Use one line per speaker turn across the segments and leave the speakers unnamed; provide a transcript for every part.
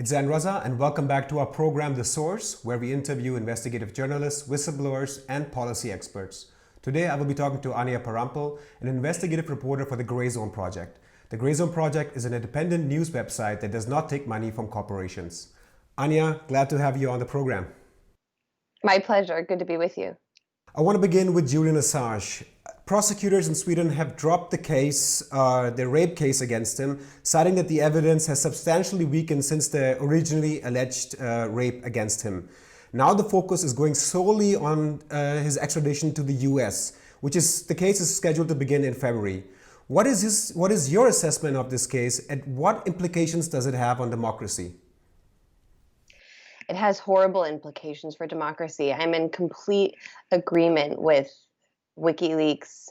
It's Zanraza, and welcome back to our program, The Source, where we interview investigative journalists, whistleblowers, and policy experts. Today, I will be talking to Anya Parampil, an investigative reporter for the Grayzone Project. The Grayzone Project is an independent news website that does not take money from corporations. Anya, glad to have you on the program.
My pleasure. Good to be with you.
I want to begin with Julian Assange. Prosecutors in Sweden have dropped the case, the rape case against him, citing that the evidence has substantially weakened since the originally alleged rape against him. Now the focus is going solely on his extradition to the US, the case is scheduled to begin in February. What is your assessment of this case, and what implications does it have on democracy?
It has horrible implications for democracy. I'm in complete agreement with WikiLeaks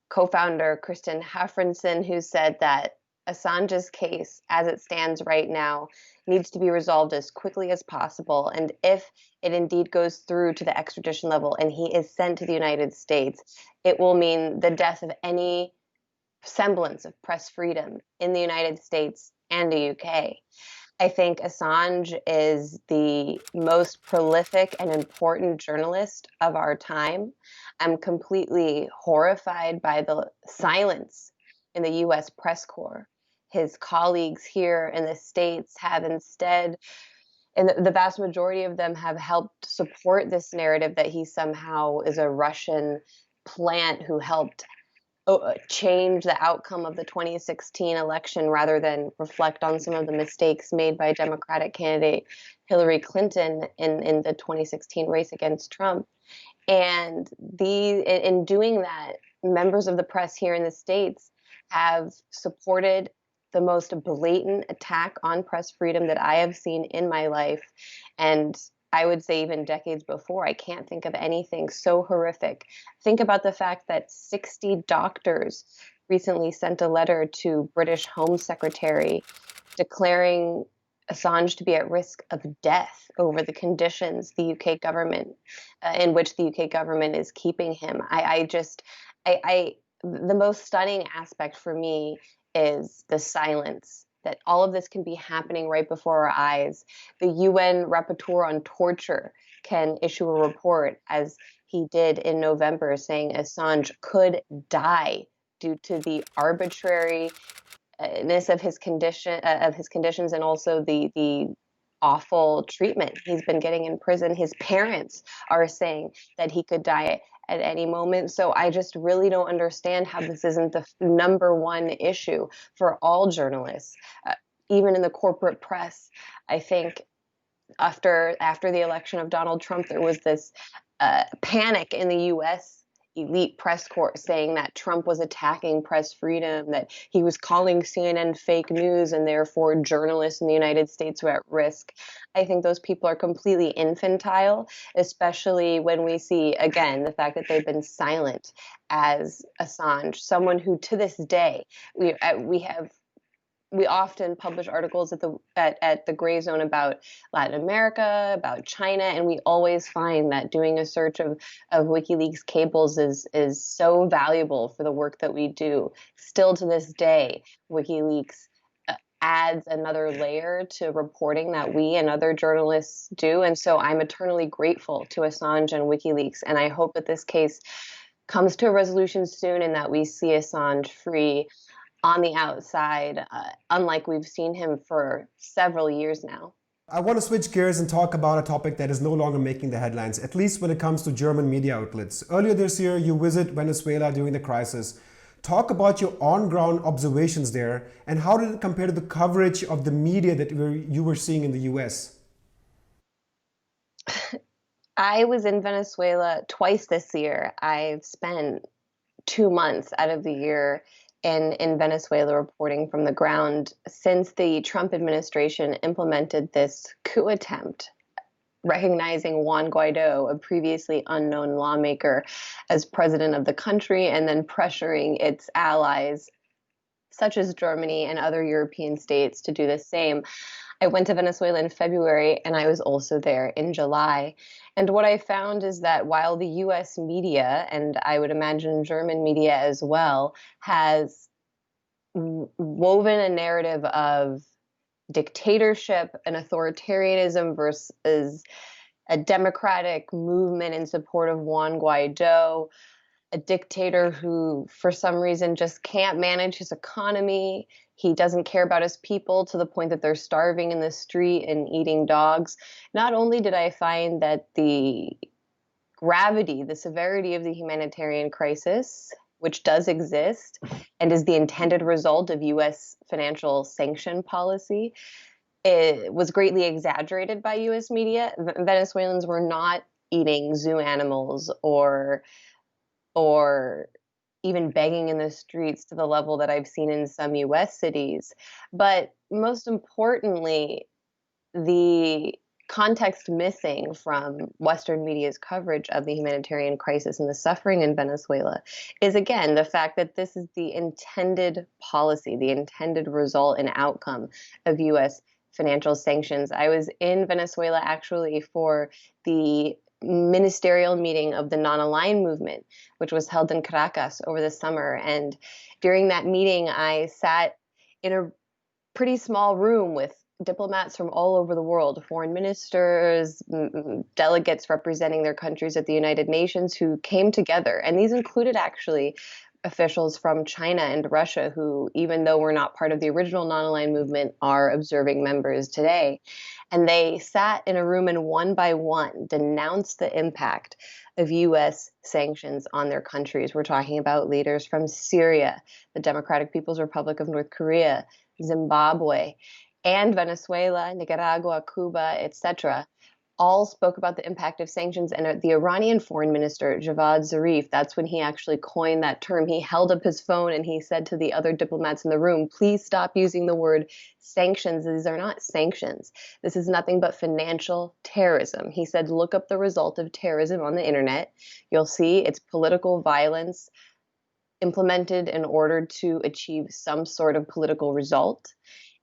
co-founder Kristen Hafrenson, who said that Assange's case, as it stands right now, needs to be resolved as quickly as possible. And if it indeed goes through to the extradition level and he is sent to the United States, it will mean the death of any semblance of press freedom in the United States and the UK. I think Assange is the most prolific and important journalist of our time. I'm completely horrified by the silence in the US press corps. His colleagues here in the States have instead, and the vast majority of them have helped support this narrative that he somehow is a Russian plant who helped change the outcome of the 2016 election rather than reflect on some of the mistakes made by Democratic candidate Hillary Clinton in the 2016 race against Trump. And in doing that, members of the press here in the States have supported the most blatant attack on press freedom that I have seen in my life. And I would say even decades before. I can't think of anything so horrific. Think about the fact that 60 doctors recently sent a letter to British Home Secretary declaring Assange to be at risk of death over the conditions the UK government, in which the UK government is keeping him. The most stunning aspect for me is the silence. That all of this can be happening right before our eyes. The UN Rapporteur on Torture can issue a report, as he did in November, saying Assange could die due to the arbitrariness of his conditions, and also the awful treatment he's been getting in prison. His parents are saying that he could die at any moment. So I just really don't understand how this isn't the number one issue for all journalists, even in the corporate press. I think after the election of Donald Trump, there was this panic in the U.S. elite press corps saying that Trump was attacking press freedom, that he was calling CNN fake news, and therefore journalists in the United States were at risk. I think those people are completely infantile, especially when we see, again, the fact that they've been silent as Assange, someone who to this day, we often publish articles at the Grayzone about Latin America, about China, and we always find that doing a search of WikiLeaks cables is so valuable for the work that we do. Still to this day, WikiLeaks adds another layer to reporting that we and other journalists do, and so I'm eternally grateful to Assange and WikiLeaks, and I hope that this case comes to a resolution soon and that we see Assange free on the outside, unlike we've seen him for several years now.
I want to switch gears and talk about a topic that is no longer making the headlines, at least when it comes to German media outlets. Earlier this year, you visit Venezuela during the crisis. Talk about your on-ground observations there, and how did it compare to the coverage of the media that you were seeing in the US?
I was in Venezuela twice this year. I've spent 2 months out of the year in Venezuela reporting from the ground since the Trump administration implemented this coup attempt, recognizing Juan Guaido, a previously unknown lawmaker, as president of the country, and then pressuring its allies, such as Germany and other European states, to do the same. I went to Venezuela in February, and I was also there in July. And what I found is that while the US media, and I would imagine German media as well, has woven a narrative of dictatorship, an authoritarianism versus a democratic movement in support of Juan Guaido, a dictator who, for some reason, just can't manage his economy. He doesn't care about his people to the point that they're starving in the street and eating dogs. Not only did I find that the gravity, the severity of the humanitarian crisis, which does exist and is the intended result of U.S. financial sanction policy, it was greatly exaggerated by U.S. media. Venezuelans were not eating zoo animals or even begging in the streets to the level that I've seen in some US cities. But most importantly, the context missing from Western media's coverage of the humanitarian crisis and the suffering in Venezuela is, again, the fact that this is the intended policy, the intended result and outcome of US financial sanctions. I was in Venezuela actually for the ministerial meeting of the non-aligned movement, which was held in Caracas over the summer. And during that meeting, I sat in a pretty small room with diplomats from all over the world, foreign ministers, delegates representing their countries at the United Nations who came together. And these included actually officials from China and Russia who, even though we're not part of the original non-aligned movement, are observing members today. And they sat in a room and one by one denounced the impact of U.S. sanctions on their countries. We're talking about leaders from Syria, the Democratic People's Republic of North Korea, Zimbabwe, and Venezuela, Nicaragua, Cuba, etc., all spoke about the impact of sanctions. And the Iranian foreign minister, Javad Zarif, that's when he actually coined that term. He held up his phone and he said to the other diplomats in the room, please stop using the word sanctions. These are not sanctions. This is nothing but financial terrorism. He said, look up the result of terrorism on the internet. You'll see it's political violence implemented in order to achieve some sort of political result.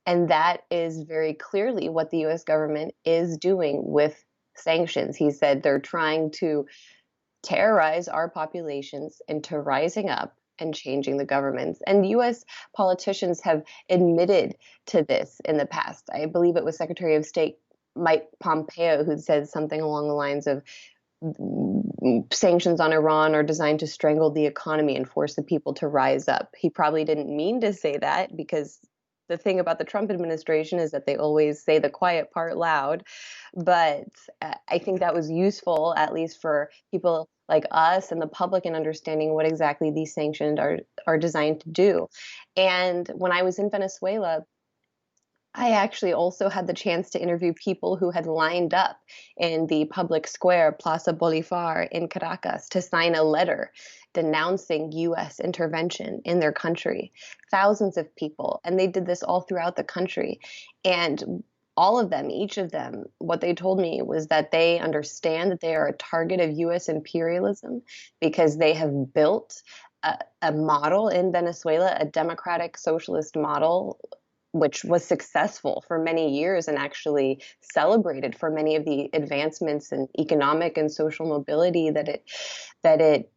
And that is very clearly what the U.S. government is doing with sanctions. He said they're trying to terrorize our populations into rising up and changing the governments. And U.S. politicians have admitted to this in the past. I believe it was Secretary of State Mike Pompeo who said something along the lines of sanctions on Iran are designed to strangle the economy and force the people to rise up. He probably didn't mean to say that, because the thing about the Trump administration is that they always say the quiet part loud. But I think that was useful, at least for people like us and the public, in understanding what exactly these sanctions are designed to do. And when I was in Venezuela, I actually also had the chance to interview people who had lined up in the public square, Plaza Bolivar in Caracas, to sign a letter denouncing U.S. intervention in their country. Thousands of people, and they did this all throughout the country. And all of them, each of them, what they told me was that they understand that they are a target of U.S. imperialism because they have built a model in Venezuela, a democratic socialist model, which was successful for many years and actually celebrated for many of the advancements in economic and social mobility that it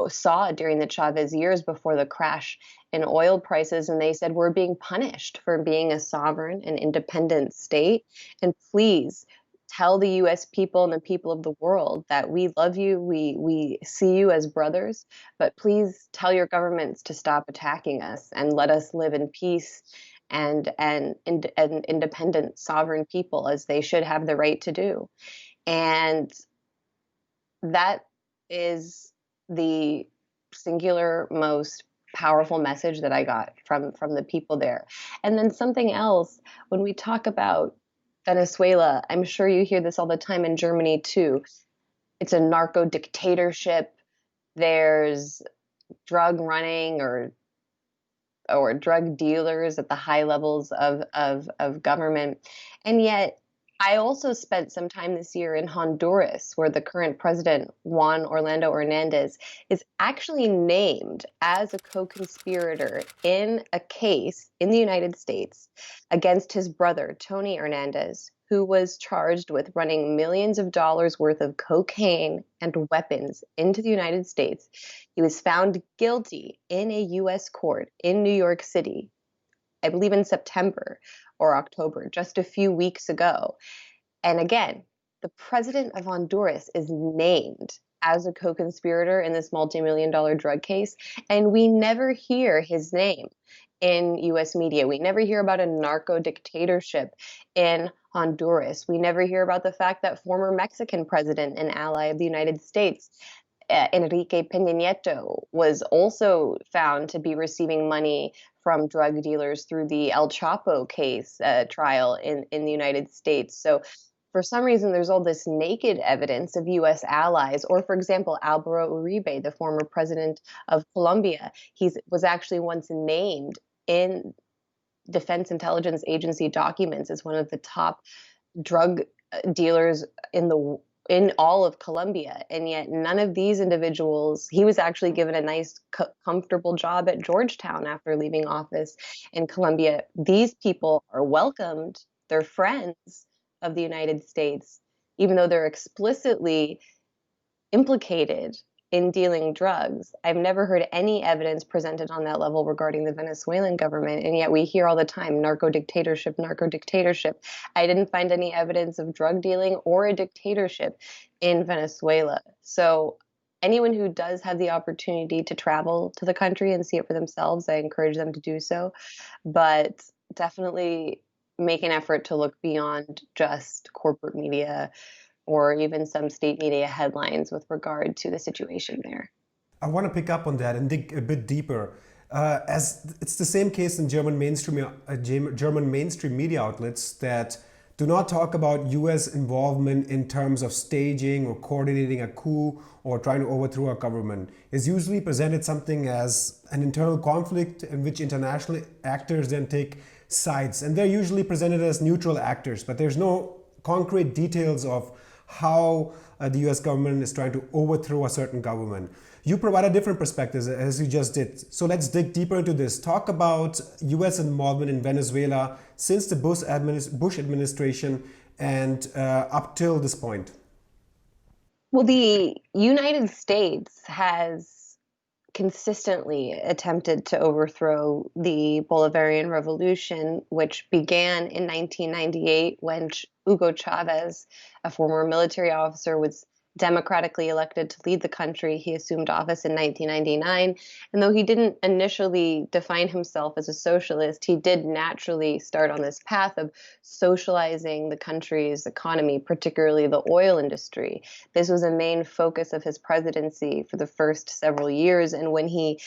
saw during the Chavez years before the crash in oil prices. And they said, we're being punished for being a sovereign and independent state. And please tell the U.S. people and the people of the world that we love you, we see you as brothers, but please tell your governments to stop attacking us and let us live in peace and independent sovereign people, as they should have the right to do. And that is the singular most powerful message that I got from the people there. And then something else, when we talk about Venezuela, I'm sure you hear this all the time in Germany too. It's a narco dictatorship. There's drug running or drug dealers at the high levels of government. And yet I also spent some time this year in Honduras, where the current president, Juan Orlando Hernandez, is actually named as a co-conspirator in a case in the United States against his brother, Tony Hernandez, who was charged with running millions of dollars worth of cocaine and weapons into the United States. He was found guilty in a U.S. court in New York City I believe in September or October, just a few weeks ago. And again, the president of Honduras is named as a co-conspirator in this multi-million-dollar drug case, and we never hear his name in US media. We never hear about a narco dictatorship in Honduras. We never hear about the fact that former Mexican president and ally of the United States, Enrique Peña Nieto, was also found to be receiving money from drug dealers through the El Chapo case trial in the United States. So for some reason, there's all this naked evidence of U.S. allies, or for example, Álvaro Uribe, the former president of Colombia, he was actually once named in Defense Intelligence Agency documents as one of the top drug dealers in all of Colombia, and yet none of these individuals. He was actually given a nice, comfortable job at Georgetown after leaving office in Colombia. These people are welcomed; they're friends of the United States, even though they're explicitly implicated in dealing drugs. I've never heard any evidence presented on that level regarding the Venezuelan government, and yet we hear all the time, narco dictatorship, narco dictatorship. I didn't find any evidence of drug dealing or a dictatorship in Venezuela. So anyone who does have the opportunity to travel to the country and see it for themselves, I encourage them to do so. But definitely make an effort to look beyond just corporate media or even some state media headlines with regard to the situation there.
I want to pick up on that and dig a bit deeper. As it's the same case in German mainstream media outlets that do not talk about US involvement in terms of staging or coordinating a coup or trying to overthrow a government. It's usually presented something as an internal conflict in which international actors then take sides, and they're usually presented as neutral actors, but there's no concrete details of how the US government is trying to overthrow a certain government. You provide a different perspective, as you just did. So let's dig deeper into this. Talk about US involvement in Venezuela since the Bush administration and up till this point.
Well, the United States has consistently attempted to overthrow the Bolivarian Revolution, which began in 1998 when Hugo Chavez, a former military officer, was democratically elected to lead the country. He assumed office in 1999. And though he didn't initially define himself as a socialist, he did naturally start on this path of socializing the country's economy, particularly the oil industry. This was a main focus of his presidency for the first several years. And when he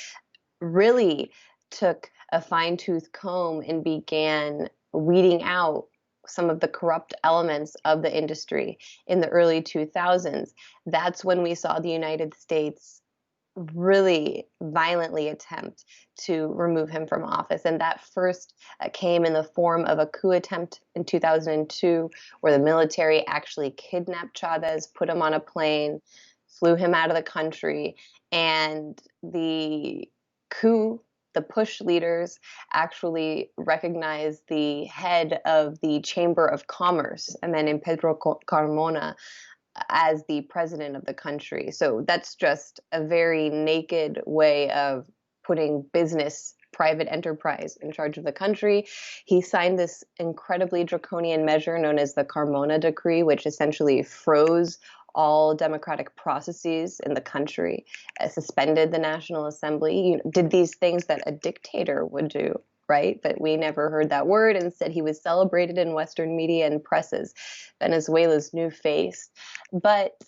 really took a fine-tooth comb and began weeding out some of the corrupt elements of the industry in the early 2000s, that's when we saw the United States really violently attempt to remove him from office. And that first came in the form of a coup attempt in 2002, where the military actually kidnapped Chavez, put him on a plane, flew him out of the country, and the push leaders actually recognized the head of the Chamber of Commerce, a man named Pedro Carmona, as the president of the country. So that's just a very naked way of putting business, private enterprise, in charge of the country. He signed this incredibly draconian measure known as the Carmona Decree, which essentially froze all democratic processes in the country, suspended the National Assembly, did these things that a dictator would do, right? But we never heard that word. Instead, he was celebrated in Western media and presses, Venezuela's new face. But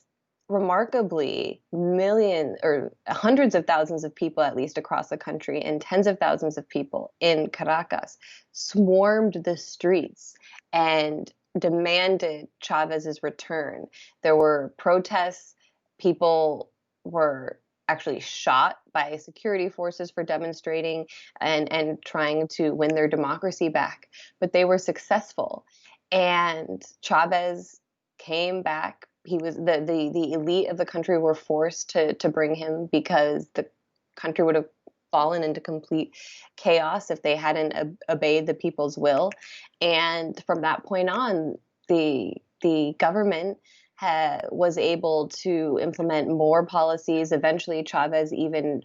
remarkably, millions or hundreds of thousands of people, at least across the country, and tens of thousands of people in Caracas swarmed the streets and demanded Chavez's return. There were protests. People were actually shot by security forces for demonstrating and trying to win their democracy back. But they were successful. And Chavez came back. He was the elite of the country were forced to bring him because the country would have fallen into complete chaos if they hadn't obeyed the people's will. And from that point on, the government was able to implement more policies. Eventually, Chavez even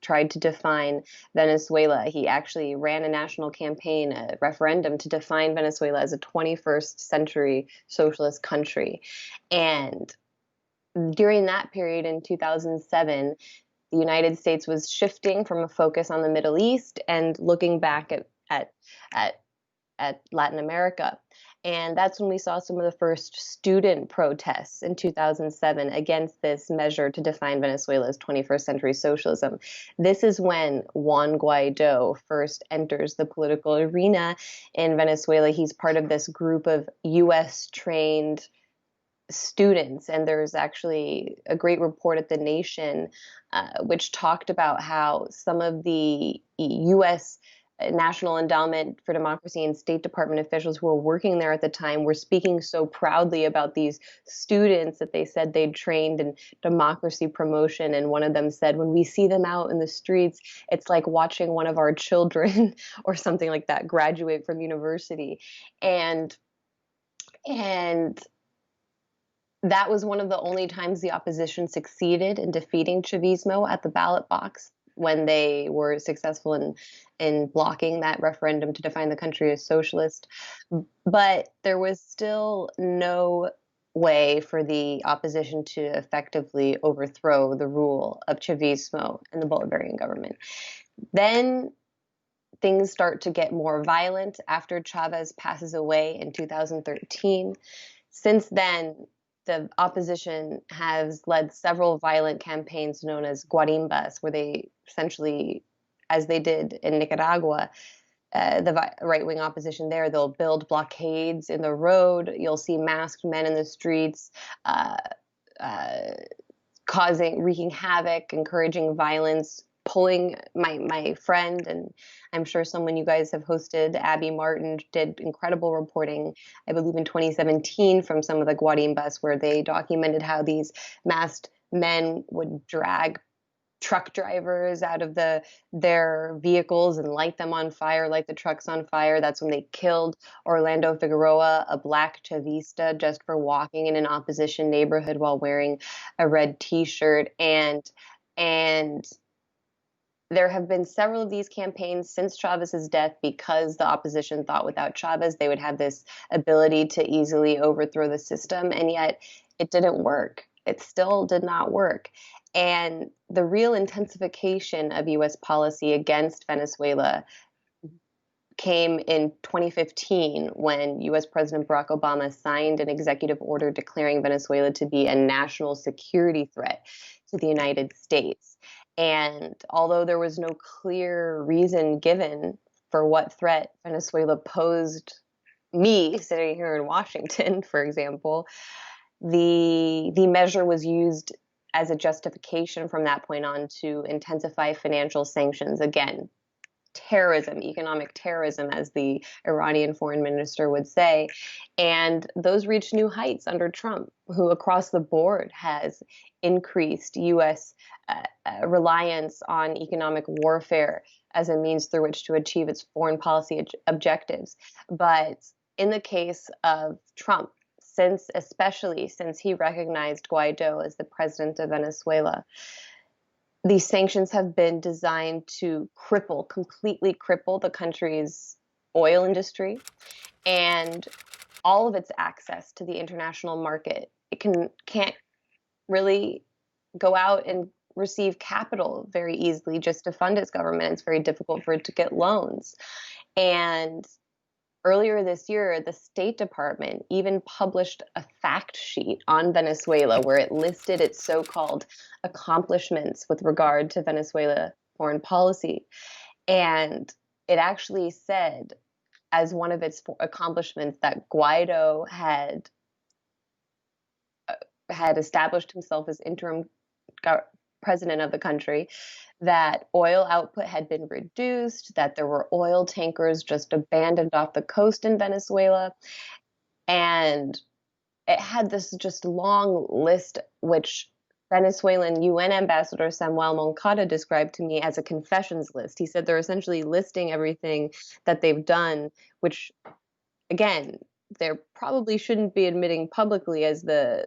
tried to define Venezuela. He actually ran a national campaign, a referendum to define Venezuela as a 21st century socialist country. And during that period in 2007, the United States was shifting from a focus on the Middle East and looking back at Latin America. And that's when we saw some of the first student protests in 2007 against this measure to define Venezuela as 21st century socialism. This is when Juan Guaido first enters the political arena in Venezuela. He's part of this group of U.S. trained students, and there's actually a great report at The Nation which talked about how some of the U.S. National Endowment for Democracy and State Department officials who were working there at the time were speaking so proudly about these students that they said they'd trained in democracy promotion. And one of them said, when we see them out in the streets, it's like watching one of our children or something like that graduate from university. And that was one of the only times the opposition succeeded in defeating Chavismo at the ballot box, when they were successful in blocking that referendum to define the country as socialist. But there was still no way for the opposition to effectively overthrow the rule of Chavismo and the Bolivarian government. Then things start to get more violent after Chavez passes away in 2013. Since then, the opposition has led several violent campaigns known as guarimbas, where they essentially, as they did in Nicaragua, the right-wing opposition there, they'll build blockades in the road. You'll see masked men in the streets, wreaking havoc, encouraging violence, pulling my friend, and I'm sure someone you guys have hosted, Abby Martin, did incredible reporting, I believe in 2017, from some of the guarimbas, where they documented how these masked men would drag truck drivers out of their vehicles and light them on fire, light the trucks on fire. That's when they killed Orlando Figueroa, a black Chavista, just for walking in an opposition neighborhood while wearing a red T-shirt. And there have been several of these campaigns since Chavez's death, because the opposition thought without Chavez they would have this ability to easily overthrow the system, and yet it didn't work. It still did not work. And the real intensification of U.S. policy against Venezuela came in 2015, when U.S. President Barack Obama signed an executive order declaring Venezuela to be a national security threat to the United States. And although there was no clear reason given for what threat Venezuela posed me sitting here in Washington, for example, the measure was used as a justification from that point on to intensify financial sanctions. Again, terrorism, economic terrorism, as the Iranian foreign minister would say. And those reached new heights under Trump, who across the board has increased U.S. Reliance on economic warfare as a means through which to achieve its foreign policy objectives. But in the case of Trump, especially since he recognized Guaido as the president of Venezuela, these sanctions have been designed to completely cripple the country's oil industry and all of its access to the international market. It can't really go out and receive capital very easily just to fund its government. It's very difficult for it to get loans. And earlier this year, the State Department even published a fact sheet on Venezuela where it listed its so-called accomplishments with regard to Venezuela foreign policy. And it actually said, as one of its accomplishments, that Guaido had established himself as interim president of the country, that oil output had been reduced, that there were oil tankers just abandoned off the coast in Venezuela. And it had this just long list, which Venezuelan UN ambassador Samuel Moncada described to me as a confessions list. He said they're essentially listing everything that they've done, which, again, there probably shouldn't be admitting publicly as the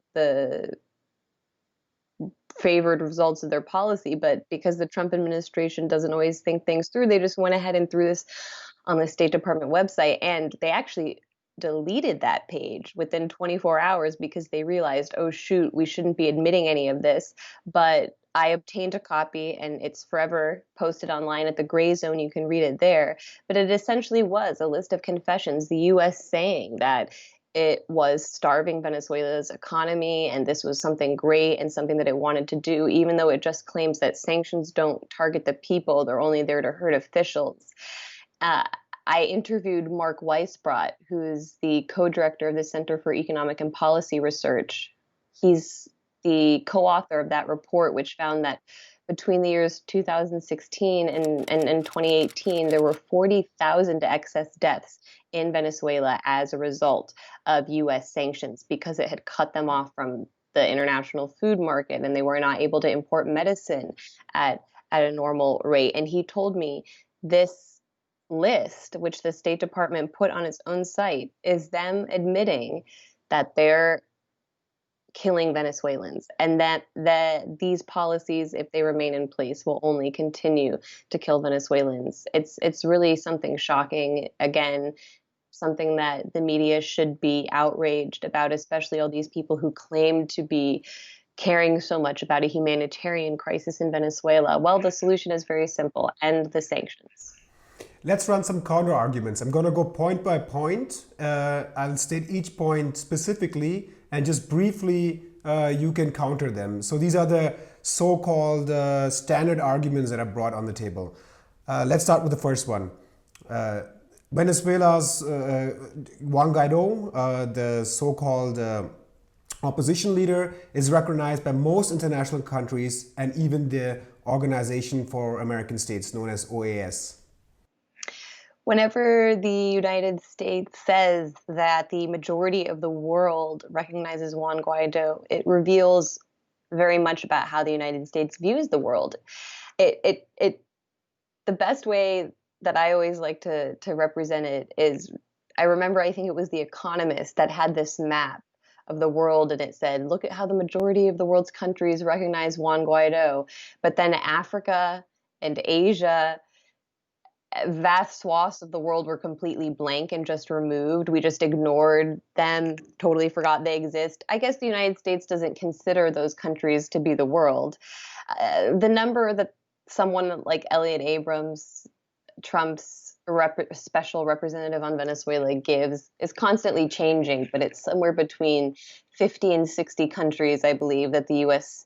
favored results of their policy, but because the Trump administration doesn't always think things through, they just went ahead and threw this on the State Department website, and they actually deleted that page within 24 hours because they realized, oh shoot, we shouldn't be admitting any of this. But I obtained a copy and it's forever posted online at the Grayzone. You can read it there. But it essentially was a list of confessions, the US saying that it was starving Venezuela's economy, and this was something great and something that it wanted to do, even though it just claims that sanctions don't target the people, they're only there to hurt officials. I interviewed Mark Weisbrot, who's the co-director of the Center for Economic and Policy Research. He's the co-author of that report, which found that between the years 2016 and 2018, there were 40,000 excess deaths in Venezuela as a result of U.S. sanctions because it had cut them off from the international food market and they were not able to import medicine at a normal rate. And he told me this list, which the State Department put on its own site, is them admitting that they're killing Venezuelans, and that these policies, if they remain in place, will only continue to kill Venezuelans. It's really something shocking. Again, something that the media should be outraged about, especially all these people who claim to be caring so much about a humanitarian crisis in Venezuela. Well, the solution is very simple: end the sanctions.
Let's run some counter arguments. I'm going to go point by point. I'll state each point specifically, and just briefly you can counter them. So these are the so-called standard arguments that are brought on the table. Let's start with the first one. Venezuela's Juan Guaido, the so-called opposition leader, is recognized by most international countries and even the Organization for American States, known as OAS.
Whenever the United States says that the majority of the world recognizes Juan Guaido, it reveals very much about how the United States views the world. The best way that I always like to represent it is, I remember, I think it was The Economist that had this map of the world, and it said, look at how the majority of the world's countries recognize Juan Guaido. But then Africa and Asia, vast swaths of the world, were completely blank and just removed. We just ignored them, totally forgot they exist. I guess the United States doesn't consider those countries to be the world. The number that someone like Elliot Abrams, Trump's special representative on Venezuela, gives is constantly changing, but it's somewhere between 50 and 60 countries, I believe, that the U.S.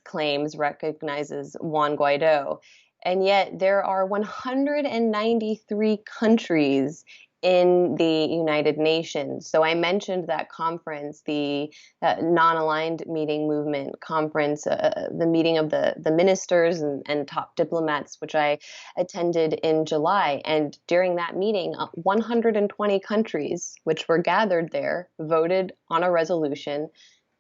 claims recognizes Juan Guaido. And yet there are 193 countries in the United Nations. So I mentioned that conference, the non-aligned meeting movement conference, the meeting of the ministers and top diplomats, which I attended in July. And during that meeting, 120 countries, which were gathered there, voted on a resolution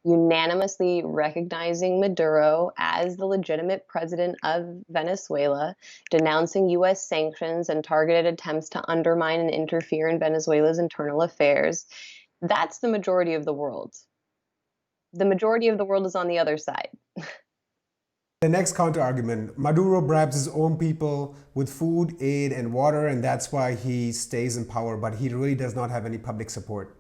unanimously recognizing Maduro as the legitimate president of Venezuela, denouncing U.S. sanctions and targeted attempts to undermine and interfere in Venezuela's internal affairs. That's the majority of the world. The majority of the world is on the other side.
The next counter argument: Maduro bribes his own people with food, aid, and water, and that's why he stays in power, but he really does not have any public support.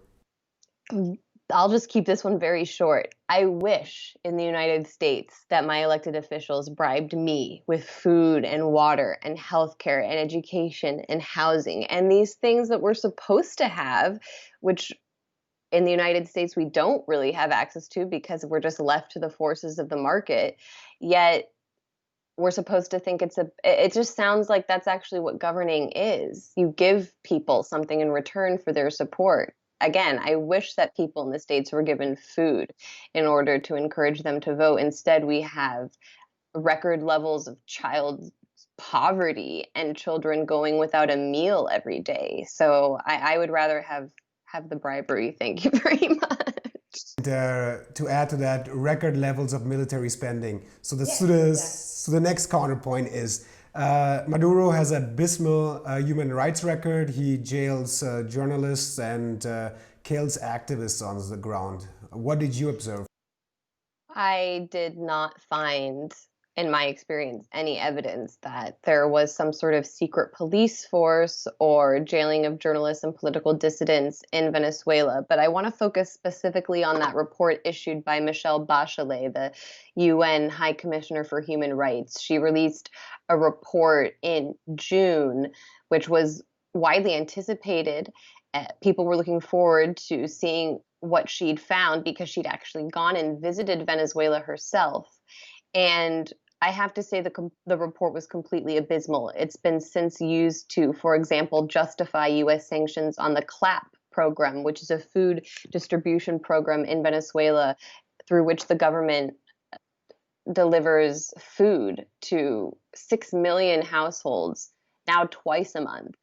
I'll just keep this one very short. I wish in the United States that my elected officials bribed me with food and water and healthcare and education and housing and these things that we're supposed to have, which in the United States we don't really have access to because we're just left to the forces of the market. Yet we're supposed to think it just sounds like that's actually what governing is. You give people something in return for their support. Again, I wish that people in the States were given food in order to encourage them to vote. Instead, we have record levels of child poverty and children going without a meal every day. So I would rather have the bribery. Thank you very much.
To add to that, record levels of military spending. So the next counterpoint is Maduro has a abysmal human rights record. He jails journalists and kills activists on the ground. What did you observe?
I did not find, in my experience, any evidence that there was some sort of secret police force or jailing of journalists and political dissidents in Venezuela. But I want to focus specifically on that report issued by Michelle Bachelet, the UN High Commissioner for Human Rights. She released a report in June, which was widely anticipated. People were looking forward to seeing what she'd found because she'd actually gone and visited Venezuela herself. And I have to say the report was completely abysmal. It's been since used to, for example, justify U.S. sanctions on the CLAP program, which is a food distribution program in Venezuela through which the government delivers food to 6 million households now twice a month.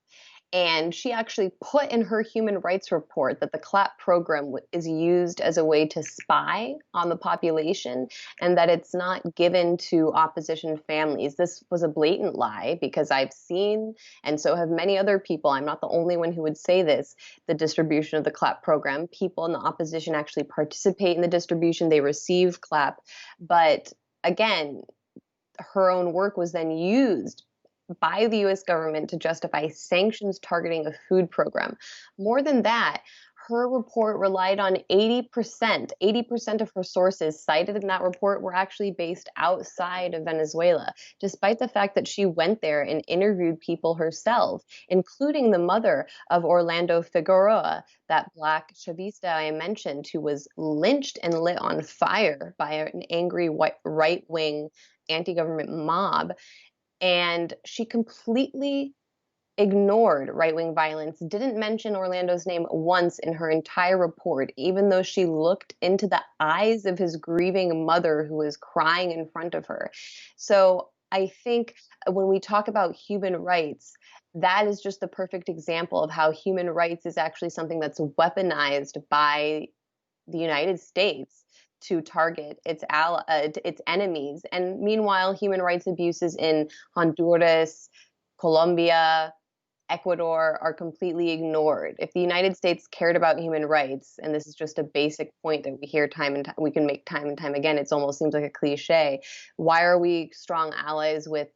And she actually put in her human rights report that the CLAP program is used as a way to spy on the population and that it's not given to opposition families. This was a blatant lie because I've seen, and so have many other people, I'm not the only one who would say this, the distribution of the CLAP program. People in the opposition actually participate in the distribution. They receive CLAP. But again, her own work was then used by the US government to justify sanctions targeting a food program. More than that, her report relied on 80%. 80% of her sources cited in that report were actually based outside of Venezuela, despite the fact that she went there and interviewed people herself, including the mother of Orlando Figueroa, that Black Chavista I mentioned, who was lynched and lit on fire by an angry right-wing anti-government mob. And she completely ignored right-wing violence, didn't mention Orlando's name once in her entire report, even though she looked into the eyes of his grieving mother who was crying in front of her. So I think when we talk about human rights, that is just the perfect example of how human rights is actually something that's weaponized by the United States to target its enemies. And meanwhile, human rights abuses in Honduras, Colombia, Ecuador are completely ignored. If the United States cared about human rights, and this is just a basic point that we hear time and time, we can make time and time again, it almost seems like a cliche. Why are we strong allies with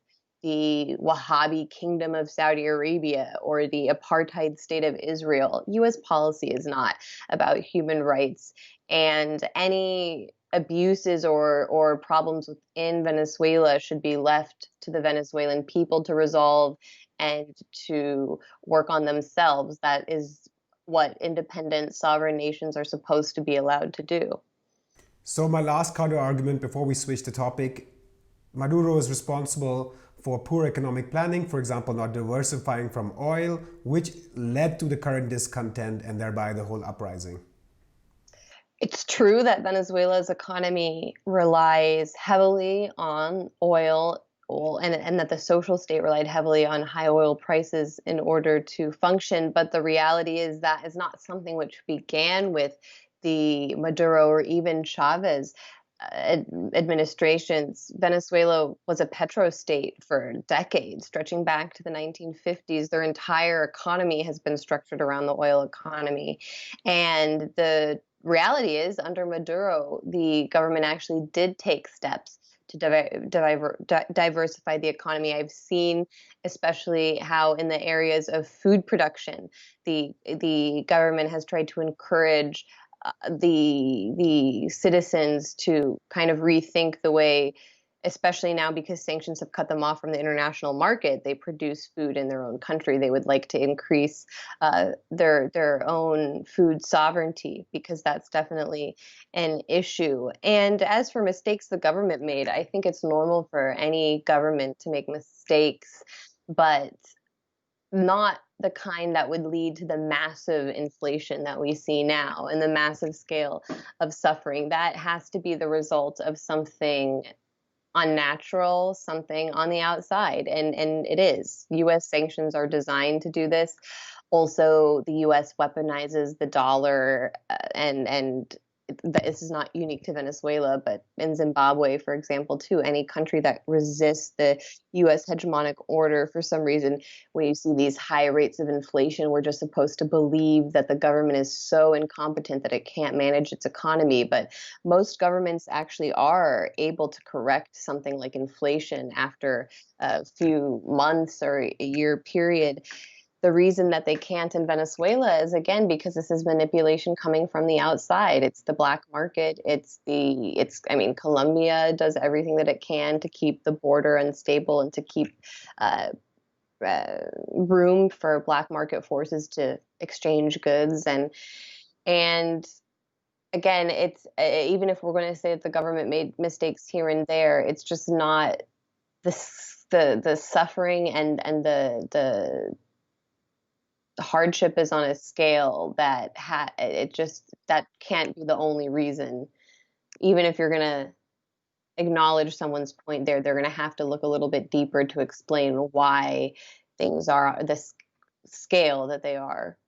the Wahhabi kingdom of Saudi Arabia or the apartheid state of Israel? US policy is not about human rights, and any abuses or problems within Venezuela should be left to the Venezuelan people to resolve and to work on themselves. That is what independent sovereign nations are supposed to be allowed to do.
So my last counter argument before we switch the topic, Maduro is responsible for poor economic planning, for example, not diversifying from oil, which led to the current discontent and thereby the whole uprising.
It's true that Venezuela's economy relies heavily on oil, and that the social state relied heavily on high oil prices in order to function. But the reality is that is not something which began with the Maduro or even Chavez administrations. Venezuela was a petrostate for decades, stretching back to the 1950s. Their entire economy has been structured around the oil economy. And the reality is, under Maduro, the government actually did take steps to diversify the economy. I've seen especially how in the areas of food production, the government has tried to encourage the citizens to kind of rethink the way, especially now because sanctions have cut them off from the international market, they produce food in their own country. They would like to increase their own food sovereignty, because that's definitely an issue. And as for mistakes the government made, I think it's normal for any government to make mistakes, but not the kind that would lead to the massive inflation that we see now and the massive scale of suffering. That has to be the result of something unnatural, something on the outside. And it is. US sanctions are designed to do this. Also, the US weaponizes the dollar and this is not unique to Venezuela, but in Zimbabwe, for example, too, any country that resists the U.S. hegemonic order for some reason, when you see these high rates of inflation, we're just supposed to believe that the government is so incompetent that it can't manage its economy. But most governments actually are able to correct something like inflation after a few months or a year period. The reason that they can't in Venezuela is, again, because this is manipulation coming from the outside. It's the black market. I mean, Colombia does everything that it can to keep the border unstable and to keep room for black market forces to exchange goods. And again, it's even if we're going to say that the government made mistakes here and there, it's just not the suffering and the hardship is on a scale that that can't be the only reason. Even if you're going to acknowledge someone's point there, they're going to have to look a little bit deeper to explain why things are the scale that they are.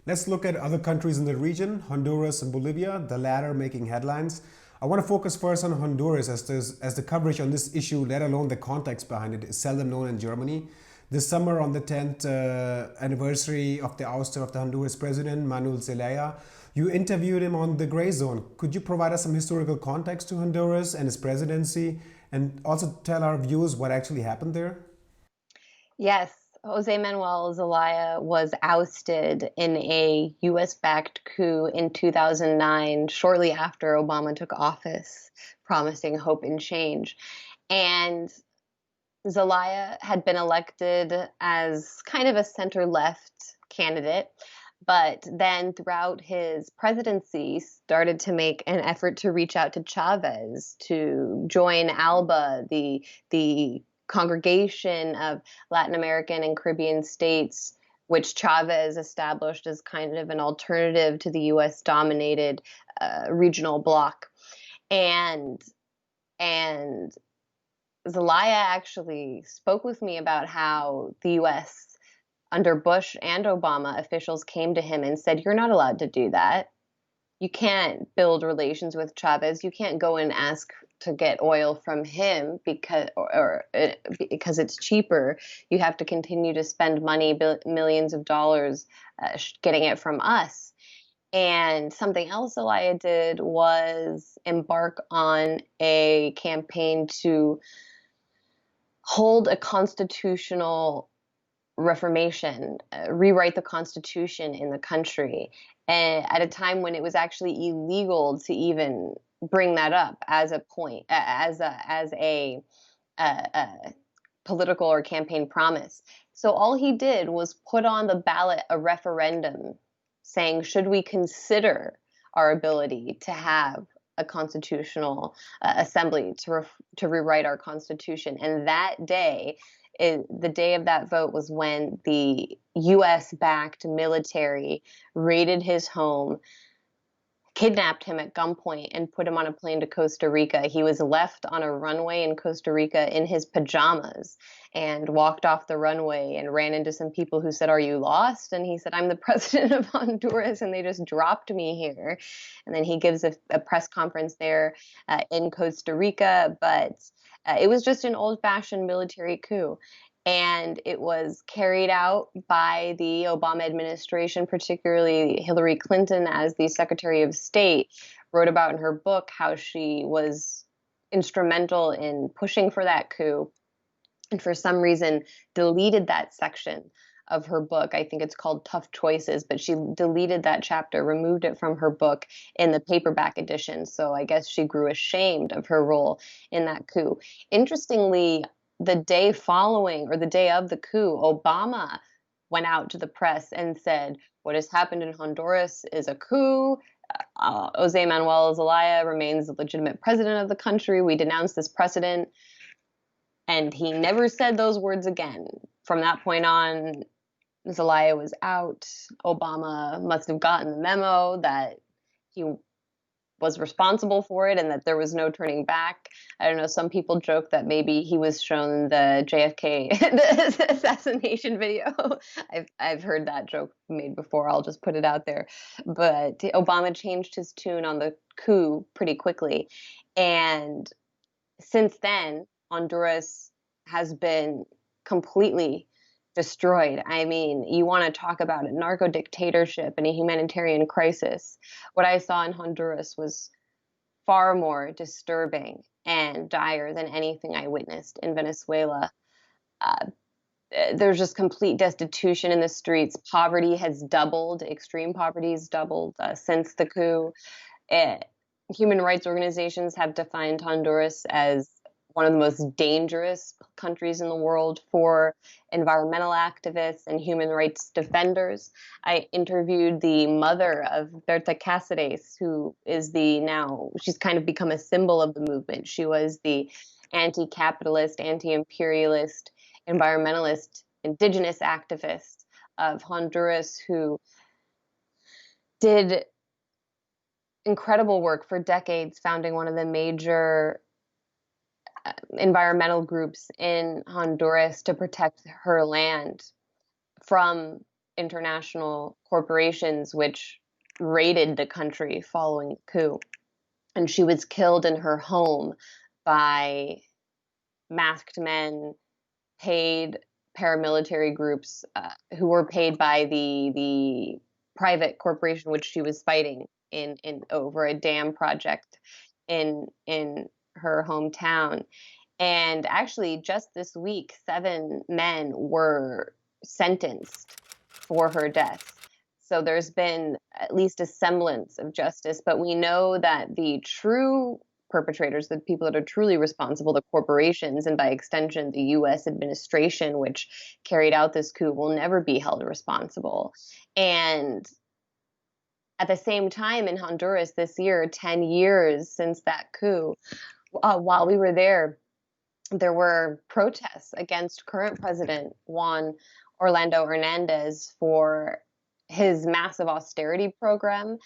Let's look at other countries in the region, Honduras and Bolivia, the latter making headlines. I want to focus first on Honduras as the coverage on this issue, let alone the context behind it, is seldom known in Germany. This summer, on the 10th anniversary of the ouster of the Honduras president, Manuel Zelaya, you interviewed him on the Grayzone. Could you provide us some historical context to Honduras and its presidency, and also tell our viewers what actually happened there?
Yes, Jose Manuel Zelaya was ousted in a U.S.-backed coup in 2009, shortly after Obama took office, promising hope and change. And Zelaya had been elected as kind of a center-left candidate, but then throughout his presidency started to make an effort to reach out to Chavez to join ALBA, the congregation of Latin American and Caribbean states, which Chavez established as kind of an alternative to the U.S.-dominated regional bloc. And Zelaya actually spoke with me about how the U.S. under Bush and Obama officials came to him and said, "You're not allowed to do that. You can't build relations with Chavez. You can't go and ask to get oil from him because it's cheaper. You have to continue to spend money, millions of dollars, getting it from us." And something else Zelaya did was embark on a campaign to hold a constitutional reformation, rewrite the constitution in the country, and at a time when it was actually illegal to even bring that up as a point, as a political or campaign promise. So all he did was put on the ballot a referendum saying, should we consider our ability to have a constitutional assembly to rewrite our constitution? And that day, the day of that vote, was when the U.S.-backed military raided his home, kidnapped him at gunpoint, and put him on a plane to Costa Rica. He was left on a runway in Costa Rica in his pajamas and walked off the runway and ran into some people who said, "Are you lost?" And he said, "I'm the president of Honduras, and they just dropped me here." And then he gives a press conference there in Costa Rica. But it was just an old-fashioned military coup. And it was carried out by the Obama administration, particularly Hillary Clinton, as the Secretary of State, wrote about in her book how she was instrumental in pushing for that coup, and for some reason deleted that section of her book. I think it's called Tough Choices, but she deleted that chapter, removed it from her book in the paperback edition. So I guess she grew ashamed of her role in that coup. Interestingly, the day following, or the day of the coup, Obama went out to the press and said, "What has happened in Honduras is a coup. Jose Manuel Zelaya remains the legitimate president of the country. We denounce this precedent." And he never said those words again. From that point on, Zelaya was out. Obama must have gotten the memo that he was responsible for it and that there was no turning back. I don't know, some people joke that maybe he was shown the JFK assassination video. I've heard that joke made before. I'll just put it out there. But Obama changed his tune on the coup pretty quickly. And since then, Honduras has been completely destroyed. I mean, you want to talk about a narco dictatorship and a humanitarian crisis. What I saw in Honduras was far more disturbing and dire than anything I witnessed in Venezuela. Uh, there's just complete destitution in the streets. Poverty has doubled. Extreme poverty has doubled since the coup. Human rights organizations have defined Honduras as one of the most dangerous countries in the world for environmental activists and human rights defenders. I interviewed the mother of Berta Cáceres, who is she's kind of become a symbol of the movement. She was the anti-capitalist, anti-imperialist, environmentalist, indigenous activist of Honduras who did incredible work for decades, founding one of the major environmental groups in Honduras to protect her land from international corporations which raided the country following the coup. And she was killed in her home by masked men, paid paramilitary groups who were paid by the private corporation which she was fighting in over a dam project in her hometown. And actually, just this week, 7 men were sentenced for her death. So there's been at least a semblance of justice, but we know that the true perpetrators, the people that are truly responsible, the corporations, and by extension, the US administration, which carried out this coup, will never be held responsible. And at the same time, in Honduras this year, 10 years since that coup, while we were there were protests against current President Juan Orlando Hernandez for his massive austerity program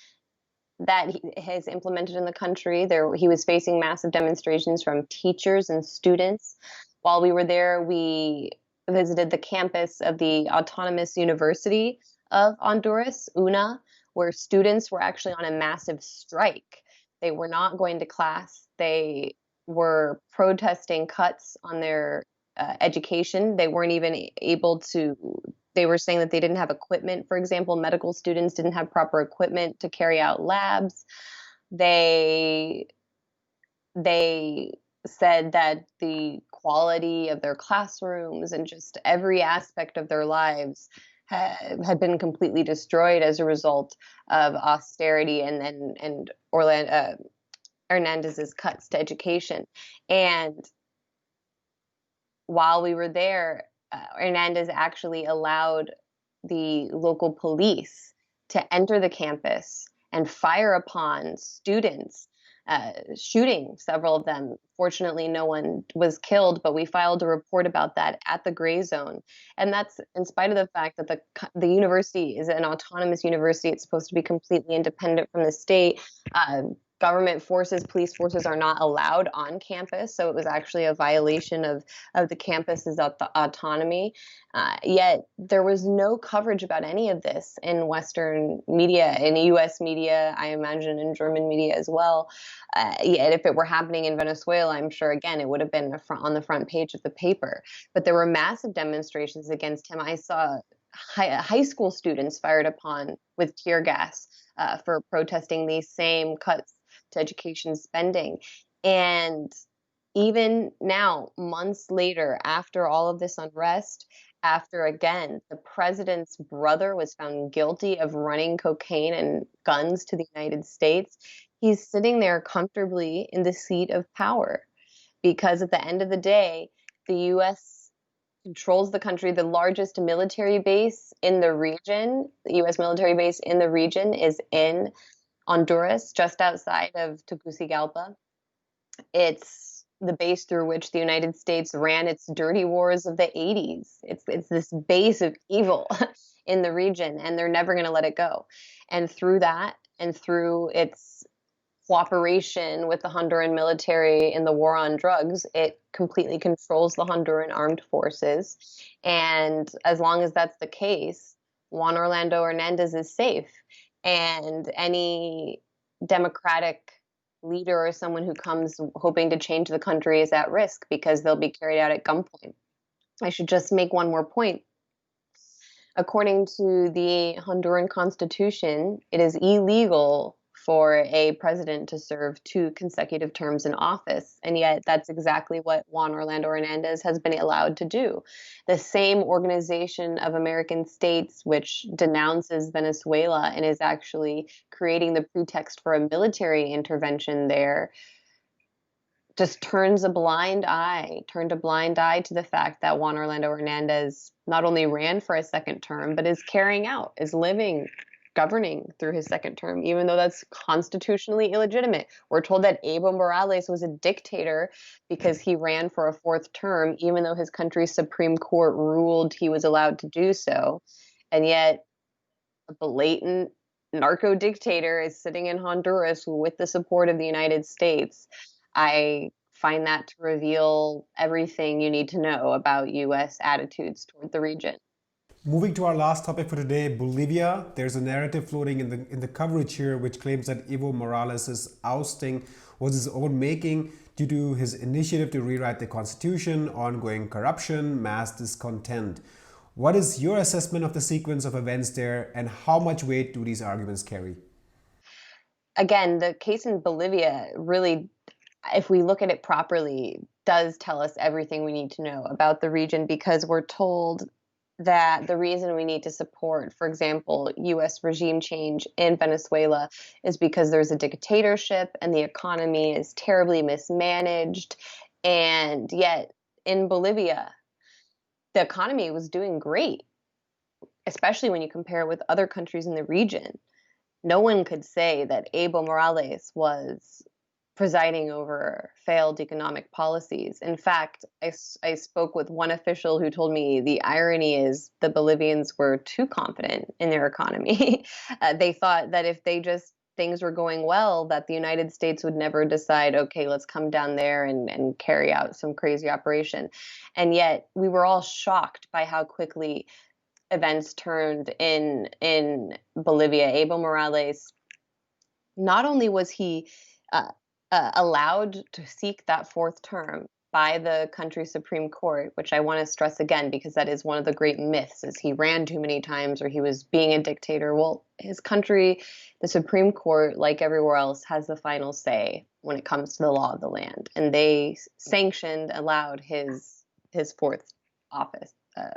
that he has implemented in the country. He was facing massive demonstrations from teachers and students. While we were there, we visited the campus of the Autonomous University of Honduras, UNA, where students were actually on a massive strike. They were not going to class. They were protesting cuts on their education. They weren't even able to, they were saying that they didn't have equipment. For example, medical students didn't have proper equipment to carry out labs. They said that the quality of their classrooms and just every aspect of their lives had been completely destroyed as a result of austerity and Hernandez's cuts to education. And while we were there, Hernandez actually allowed the local police to enter the campus and fire upon students, shooting several of them. Fortunately, no one was killed, but we filed a report about that at the Grayzone. And that's in spite of the fact that the university is an autonomous university. It's supposed to be completely independent from the state. Government forces, police forces are not allowed on campus. So it was actually a violation of the campus's autonomy. Yet there was no coverage about any of this in Western media, in US media, I imagine in German media as well. Yet if it were happening in Venezuela, I'm sure, again, it would have been on the front page of the paper. But there were massive demonstrations against him. I saw high school students fired upon with tear gas for protesting these same cuts to education spending. And even now, months later, after all of this unrest, after, again, the president's brother was found guilty of running cocaine and guns to the United States, he's sitting there comfortably in the seat of power. Because at the end of the day, the U.S. controls the country. The largest military base in the region, the U.S. military base in the region, is in Honduras, just outside of Tegucigalpa. It's the base through which the United States ran its dirty wars of the 80s. It's this base of evil in the region, and they're never going to let it go. And through that, and through its cooperation with the Honduran military in the war on drugs, it completely controls the Honduran armed forces. And as long as that's the case, Juan Orlando Hernandez is safe. And any democratic leader or someone who comes hoping to change the country is at risk because they'll be carried out at gunpoint. I should just make one more point. According to the Honduran constitution, it is illegal for a president to serve 2 consecutive terms in office. And yet that's exactly what Juan Orlando Hernandez has been allowed to do. The same Organization of American States, which denounces Venezuela and is actually creating the pretext for a military intervention there, just turned a blind eye to the fact that Juan Orlando Hernandez not only ran for a second term, but is governing through his second term, even though that's constitutionally illegitimate. We're told that Evo Morales was a dictator because he ran for a 4th term, even though his country's Supreme Court ruled he was allowed to do so. And yet a blatant narco dictator is sitting in Honduras with the support of the United States. I find that to reveal everything you need to know about U.S. attitudes toward the region.
Moving to our last topic for today, Bolivia. There's a narrative floating in the coverage here which claims that Evo Morales' ousting was his own making due to his initiative to rewrite the constitution, ongoing corruption, mass discontent. What is your assessment of the sequence of events there, and how much weight do these arguments carry?
Again, the case in Bolivia really, if we look at it properly, does tell us everything we need to know about the region, because we're told that the reason we need to support, for example, U.S. regime change in Venezuela is because there's a dictatorship and the economy is terribly mismanaged. And yet in Bolivia, the economy was doing great, especially when you compare it with other countries in the region. No one could say that Evo Morales was presiding over failed economic policies. In fact, I spoke with one official who told me the irony is the Bolivians were too confident in their economy. They thought that if things were going well, that the United States would never decide, okay, let's come down there and carry out some crazy operation. And yet we were all shocked by how quickly events turned in Bolivia. Evo Morales, not only was he allowed to seek that 4th term by the country's Supreme Court, which I want to stress again because that is one of the great myths, is he ran too many times or he was being a dictator. Well, his country, the Supreme Court, like everywhere else, has the final say when it comes to the law of the land, and they allowed his 4th office.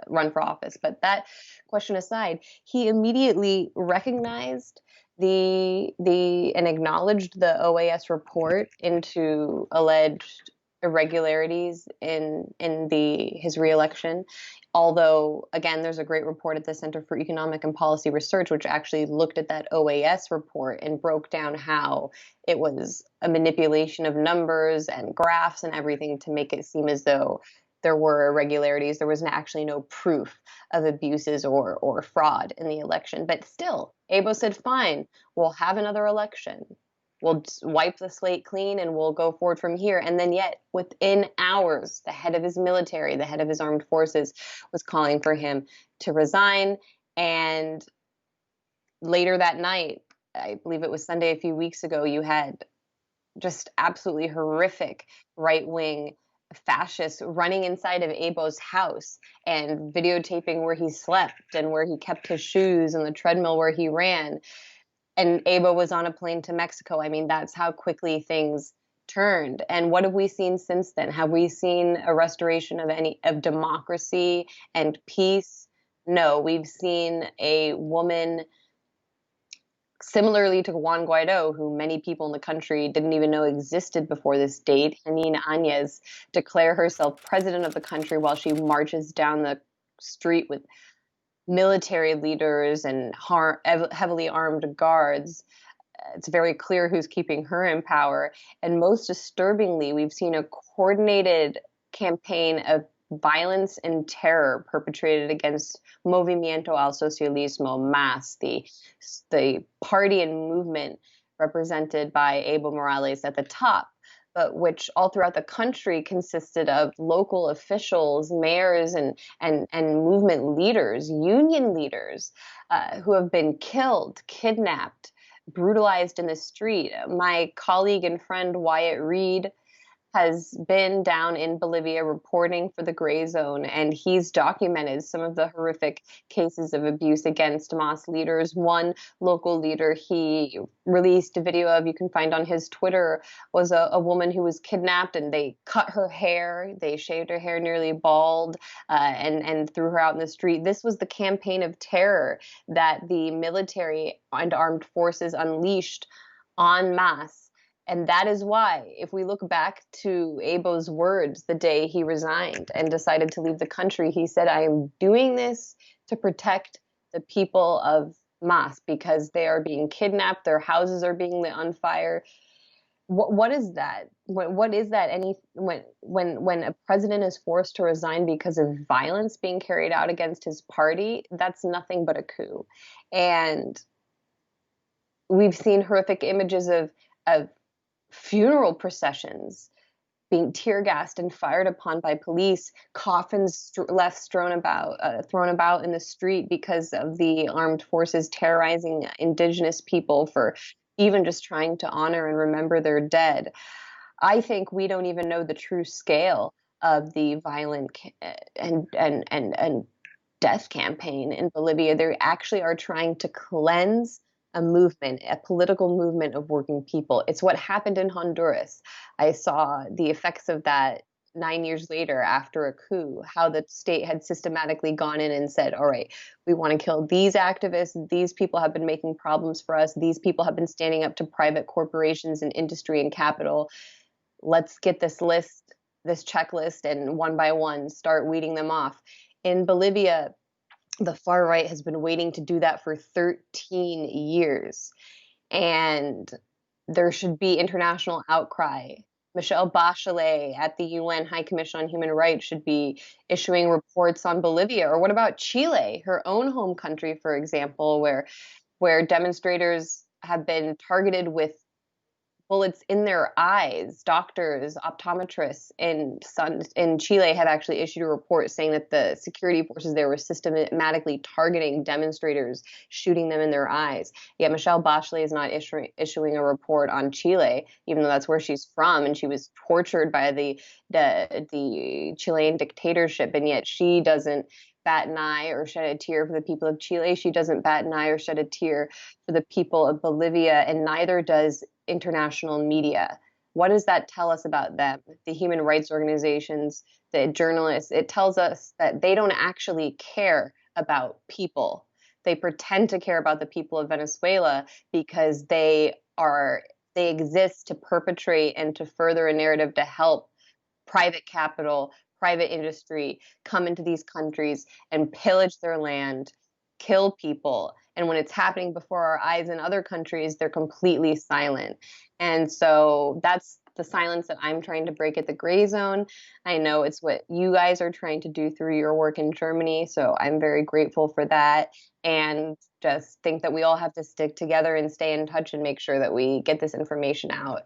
Run for office. But that question aside, he immediately recognized and acknowledged the OAS report into alleged irregularities in his reelection. Although, again, there's a great report at the Center for Economic and Policy Research, which actually looked at that OAS report and broke down how it was a manipulation of numbers and graphs and everything to make it seem as though there were irregularities. There was actually no proof of abuses or fraud in the election. But still, Evo said, fine, we'll have another election. We'll wipe the slate clean and we'll go forward from here. And then yet, within hours, the head of his military, the head of his armed forces, was calling for him to resign. And later that night, I believe it was Sunday a few weeks ago, you had just absolutely horrific right-wing fascists running inside of Evo's house and videotaping where he slept and where he kept his shoes and the treadmill where he ran. And Evo was on a plane to Mexico. I mean, that's how quickly things turned. And what have we seen since then? Have we seen a restoration of democracy and peace? No, we've seen a woman similarly to Juan Guaido, who many people in the country didn't even know existed before this date, Janine Áñez, declare herself president of the country while she marches down the street with military leaders and heavily armed guards. It's very clear who's keeping her in power. And most disturbingly, we've seen a coordinated campaign of violence and terror perpetrated against Movimiento al Socialismo, MAS, the party and movement represented by Evo Morales at the top, but which all throughout the country consisted of local officials, mayors, and movement leaders, union leaders, who have been killed, kidnapped, brutalized in the street. My colleague and friend Wyatt Reed has been down in Bolivia reporting for the Grayzone, and he's documented some of the horrific cases of abuse against Mas leaders. One local leader he released a video of, you can find on his Twitter, was a woman who was kidnapped, and they cut her hair, they shaved her hair nearly bald, and threw her out in the street. This was the campaign of terror that the military and armed forces unleashed en masse. And that is why, if we look back to Abo's words the day he resigned and decided to leave the country, he said, I am doing this to protect the people of Mas because they are being kidnapped, their houses are being lit on fire. What is that? What is that? When a president is forced to resign because of violence being carried out against his party, that's nothing but a coup. And we've seen horrific images of funeral processions being tear gassed and fired upon by police, coffins left thrown about in the street because of the armed forces terrorizing indigenous people for even just trying to honor and remember their dead. I think we don't even know the true scale of the violent and death campaign in Bolivia. They actually are trying to cleanse a movement, a political movement of working people. It's what happened in Honduras. I saw the effects of that 9 years later after a coup, how the state had systematically gone in and said, all right, we want to kill these activists. These people have been making problems for us. These people have been standing up to private corporations and industry and capital. Let's get this list, this checklist, and one by one start weeding them off. In Bolivia, the far right has been waiting to do that for 13 years. And there should be international outcry. Michelle Bachelet at the UN High Commission on Human Rights should be issuing reports on Bolivia. Or what about Chile, her own home country, for example, where demonstrators have been targeted with bullets in their eyes. Doctors, optometrists in Chile have actually issued a report saying that the security forces there were systematically targeting demonstrators, shooting them in their eyes. Yet Michelle Bachelet is not issuing a report on Chile, even though that's where she's from, and she was tortured by the Chilean dictatorship, and yet she doesn't bat an eye or shed a tear for the people of Chile. She doesn't bat an eye or shed a tear for the people of Bolivia, and neither does international media. What does that tell us about them? The human rights organizations, the journalists, it tells us that they don't actually care about people. They pretend to care about the people of Venezuela because they exist to perpetrate and to further a narrative to help private capital, private industry come into these countries and pillage their land, kill people. And when it's happening before our eyes in other countries, they're completely silent. And so that's the silence that I'm trying to break at the Grayzone. I know it's what you guys are trying to do through your work in Germany. So I'm very grateful for that. And just think that we all have to stick together and stay in touch and make sure that we get this information out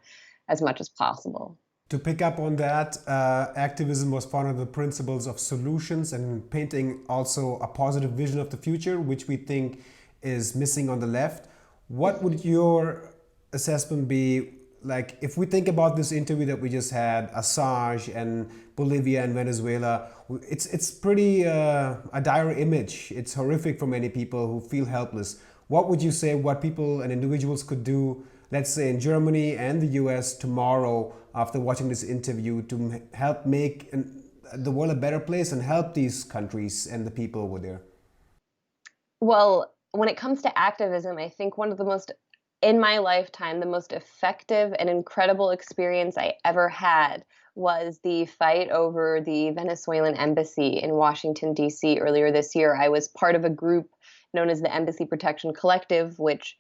as much as possible.
To pick up on that, activism was one of the principles of solutions and painting also a positive vision of the future, which we think is missing on the left. What would your assessment be, like, if we think about this interview that we just had, Assange and Bolivia and Venezuela? It's pretty a dire image. It's horrific for many people who feel helpless. What would you say what people and individuals could do, let's say in Germany and the US tomorrow after watching this interview, to help make the world a better place and help these countries and the people over there?
Well, when it comes to activism, I think one of the most, in my lifetime, the most effective and incredible experience I ever had was the fight over the Venezuelan embassy in Washington, D.C. earlier this year. I was part of a group known as the Embassy Protection Collective, which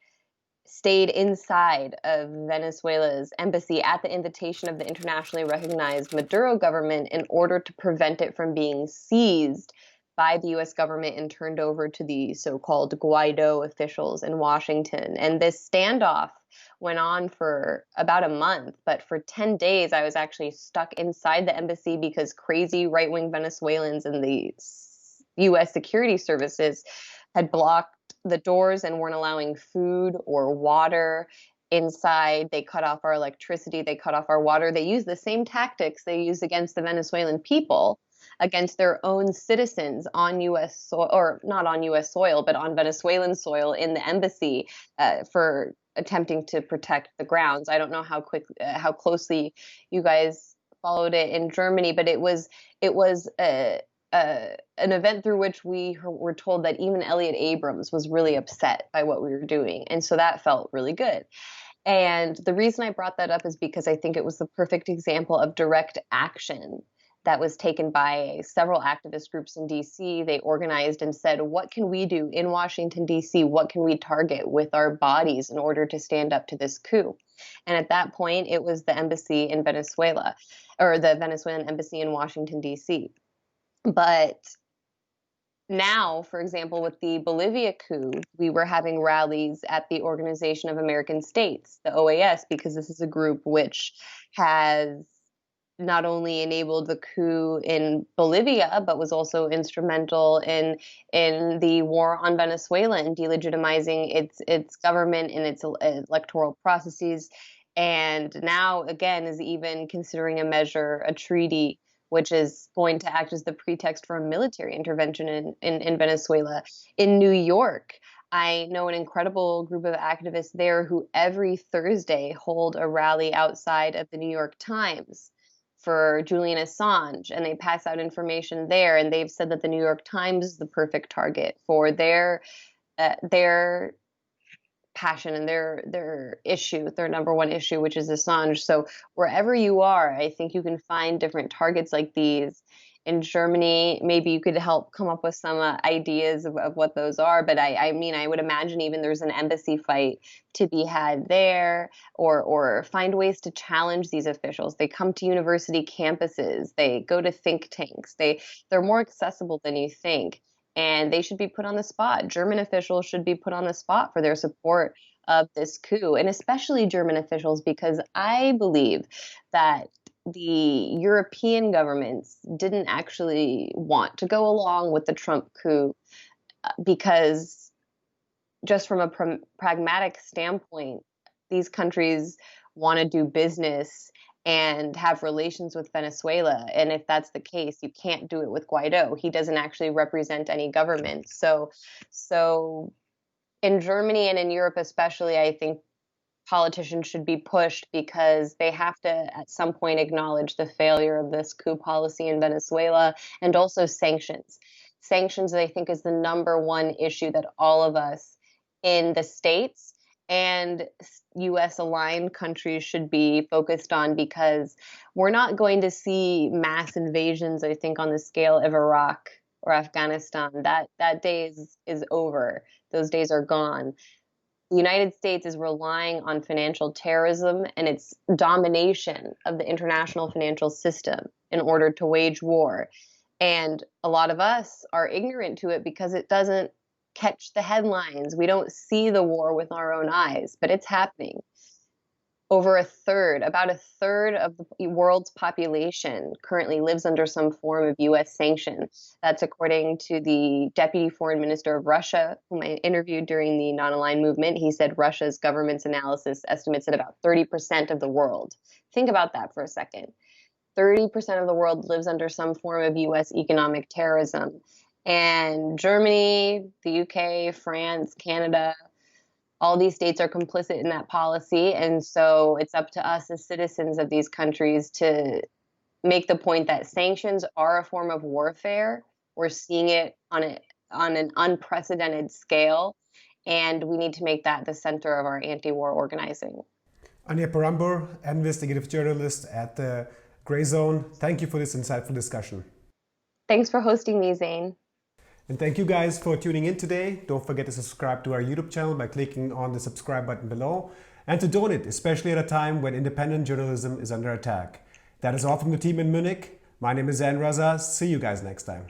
stayed inside of Venezuela's embassy at the invitation of the internationally recognized Maduro government in order to prevent it from being seized by the U.S. government and turned over to the so-called Guaido officials in Washington. And this standoff went on for about a month, but for 10 days I was actually stuck inside the embassy because crazy right-wing Venezuelans and the U.S. security services had blocked the doors and weren't allowing food or water inside. They cut off our electricity. They cut off our water. They used the same tactics they used against the Venezuelan people, against their own citizens on U.S. soil, or not on U.S. soil, but on Venezuelan soil in the embassy for attempting to protect the grounds. I don't know how closely you guys followed it in Germany, but it was an event through which we were told that even Elliot Abrams was really upset by what we were doing. And so that felt really good. And the reason I brought that up is because I think it was the perfect example of direct action that was taken by several activist groups in DC. They organized and said, what can we do in Washington, DC? What can we target with our bodies in order to stand up to this coup? And at that point, it was the embassy in Venezuela, or the Venezuelan embassy in Washington, DC. But now, for example, with the Bolivia coup, we were having rallies at the Organization of American States, the OAS, because this is a group which has not only enabled the coup in Bolivia, but was also instrumental in the war on Venezuela and delegitimizing its government and its electoral processes. And now, again, is even considering a treaty, which is going to act as the pretext for a military intervention in Venezuela. In New York, I know an incredible group of activists there who every Thursday hold a rally outside of the New York Times for Julian Assange, and they pass out information there. And they've said that the New York Times is the perfect target for their passion and their issue, their number one issue, which is Assange. So wherever you are, I think you can find different targets like these. In Germany, maybe you could help come up with some ideas of what those are. But I mean, I would imagine even there's an embassy fight to be had there, or find ways to challenge these officials. They come to university campuses. They go to think tanks. They're more accessible than you think. And they should be put on the spot. German officials should be put on the spot for their support of this coup, and especially German officials, because I believe that the European governments didn't actually want to go along with the Trump coup because just from a pragmatic standpoint, these countries want to do business and have relations with Venezuela. And if that's the case, you can't do it with Guaido. He doesn't actually represent any government. So in Germany and in Europe especially, I think politicians should be pushed because they have to at some point acknowledge the failure of this coup policy in Venezuela, and also sanctions. Sanctions, I think, is the number one issue that all of us in the States and U.S. aligned countries should be focused on, because we're not going to see mass invasions, I think, on the scale of Iraq or Afghanistan. That day is over. Those days are gone. The United States is relying on financial terrorism and its domination of the international financial system in order to wage war. And a lot of us are ignorant to it because it doesn't catch the headlines. We don't see the war with our own eyes, but it's happening. About a third of the world's population currently lives under some form of U.S. sanction. That's according to the Deputy Foreign Minister of Russia, whom I interviewed during the non-aligned movement. He said Russia's government's analysis estimates that about 30% of the world. Think about that for a second. 30% of the world lives under some form of U.S. economic terrorism. And Germany, the UK, France, Canada, all these states are complicit in that policy. And so it's up to us as citizens of these countries to make the point that sanctions are a form of warfare. We're seeing it on an unprecedented scale, and we need to make that the center of our anti-war organizing.
Anya Parampil, investigative journalist at the Grayzone. Thank you for this insightful discussion.
Thanks for hosting me, Zane.
And thank you guys for tuning in today. Don't forget to subscribe to our YouTube channel by clicking on the subscribe button below, and to donate, especially at a time when independent journalism is under attack. That is all from the team in Munich. My name is Zane Raza. See you guys next time.